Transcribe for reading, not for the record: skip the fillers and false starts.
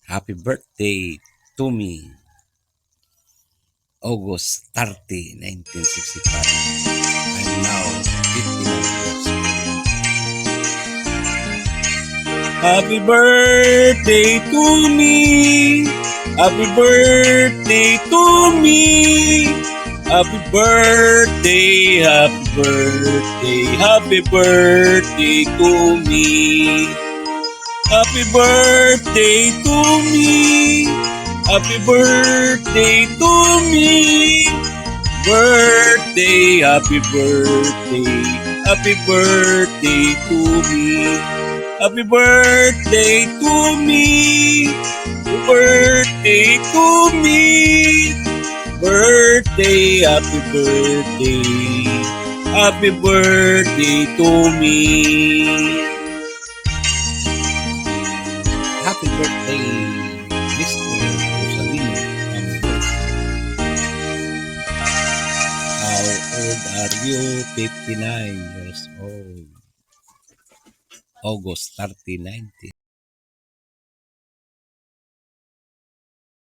Happy birthday to me, August 30, 1965. I'm now 59 years old. Happy birthday to me. Happy birthday to me. Happy birthday, happy birthday, happy birthday to me. Happy birthday to me. Happy birthday to me. Birthday, happy birthday. Happy birthday to me. Happy birthday to me. Happy birthday to me. Birthday, happy birthday. Happy birthday to me. Happy birthday, Mr. Rosalino Ambrose. How old are you? 59 years old. August 30, 19.